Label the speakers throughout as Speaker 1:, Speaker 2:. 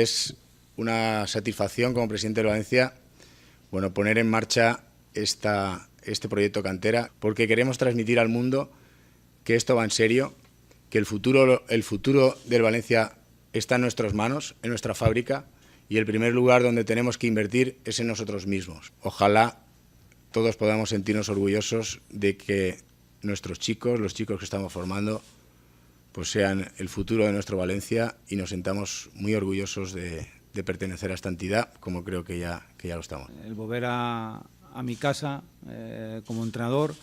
Speaker 1: es una satisfacción como presidente de Valencia, bueno, poner en marcha este proyecto cantera, porque queremos transmitir al mundo que esto va en serio, que el futuro del Valencia está en nuestras manos, en nuestra fábrica, y el primer lugar donde tenemos que invertir es en nosotros mismos. Ojalá todos podamos sentirnos orgullosos de que nuestros chicos, los chicos que estamos formando, pues sean el futuro de nuestro Valencia, y nos sintamos muy orgullosos de pertenecer a esta entidad, como creo que ya lo estamos.
Speaker 2: El volver a mi casa como entrenador,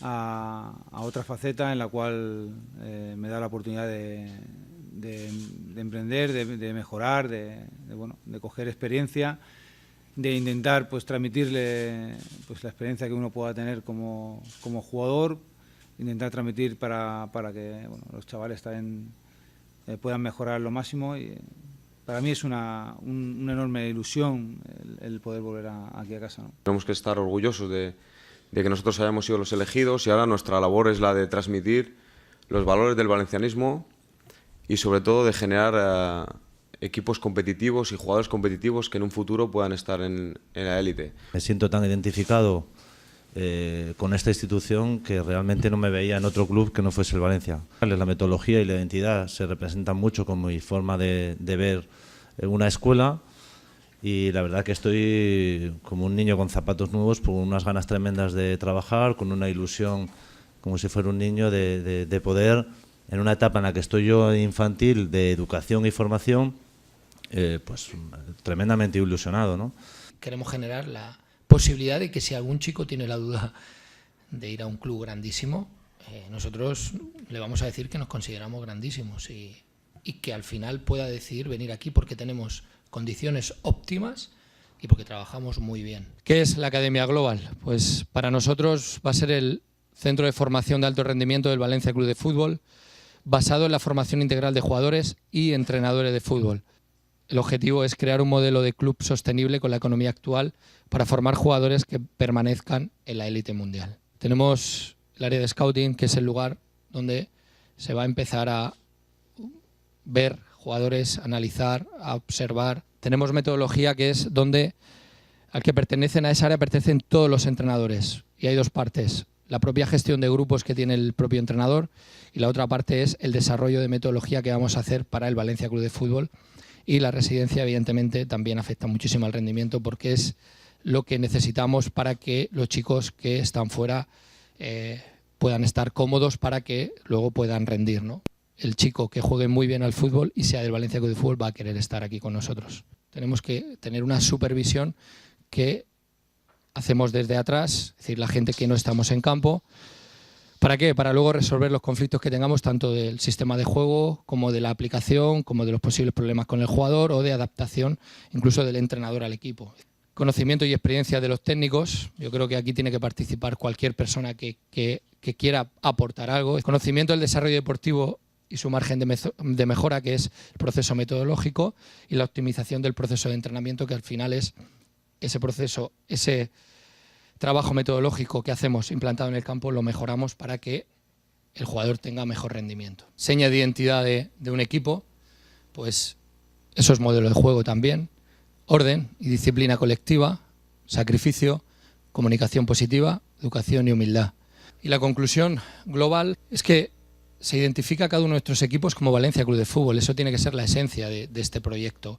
Speaker 2: a otra faceta en la cual me da la oportunidad de emprender, de mejorar, de coger experiencia, de intentar pues transmitirle pues la experiencia que uno pueda tener como jugador, intentar transmitir para que los chavales también puedan mejorar lo máximo. Y para mí es una enorme ilusión el poder volver aquí a casa, ¿no?
Speaker 3: Tenemos que estar orgullosos de que nosotros hayamos sido los elegidos, y ahora nuestra labor es la de transmitir los valores del valencianismo y sobre todo de generar equipos competitivos y jugadores competitivos que en un futuro puedan estar en la élite.
Speaker 4: Me siento tan identificado con esta institución que realmente no me veía en otro club que no fuese el Valencia. La metodología y la identidad se representan mucho con mi forma de ver una escuela, y la verdad que estoy como un niño con zapatos nuevos, con unas ganas tremendas de trabajar, con una ilusión como si fuera un niño de poder, en una etapa en la que estoy yo infantil, de educación y formación, pues tremendamente ilusionado, ¿no?
Speaker 5: Queremos generar la posibilidad de que si algún chico tiene la duda de ir a un club grandísimo, nosotros le vamos a decir que nos consideramos grandísimos y que al final pueda decidir venir aquí porque tenemos condiciones óptimas y porque trabajamos muy bien. ¿Qué es la Academia Global? Pues para nosotros va a ser el centro de formación de alto rendimiento del Valencia Club de Fútbol, basado en la formación integral de jugadores y entrenadores de fútbol. El objetivo es crear un modelo de club sostenible con la economía actual para formar jugadores que permanezcan en la élite mundial. Tenemos el área de scouting, que es el lugar donde se va a empezar a ver jugadores, analizar, a observar. Tenemos metodología, que es donde al que pertenecen a esa área pertenecen todos los entrenadores. Y hay dos partes: la propia gestión de grupos que tiene el propio entrenador, y la otra parte es el desarrollo de metodología que vamos a hacer para el Valencia Club de Fútbol. Y la residencia, evidentemente, también afecta muchísimo al rendimiento, porque es lo que necesitamos para que los chicos que están fuera puedan estar cómodos para que luego puedan rendir, ¿no? El chico que juegue muy bien al fútbol y sea del Valencia Club de Fútbol va a querer estar aquí con nosotros. Tenemos que tener una supervisión que hacemos desde atrás, es decir, la gente que no estamos en campo. ¿Para qué? Para luego resolver los conflictos que tengamos, tanto del sistema de juego como de la aplicación, como de los posibles problemas con el jugador o de adaptación incluso del entrenador al equipo. Conocimiento y experiencia de los técnicos. Yo creo que aquí tiene que participar cualquier persona que quiera aportar algo. El conocimiento del desarrollo deportivo y su margen de mejora, que es el proceso metodológico, y la optimización del proceso de entrenamiento, que al final es ese proceso, ese trabajo metodológico que hacemos implantado en el campo, lo mejoramos para que el jugador tenga mejor rendimiento. Seña de identidad de un equipo, pues eso es modelo de juego también. Orden y disciplina colectiva, sacrificio, comunicación positiva, educación y humildad. Y la conclusión global es que se identifica a cada uno de nuestros equipos como Valencia Club de Fútbol. Eso tiene que ser la esencia de este proyecto.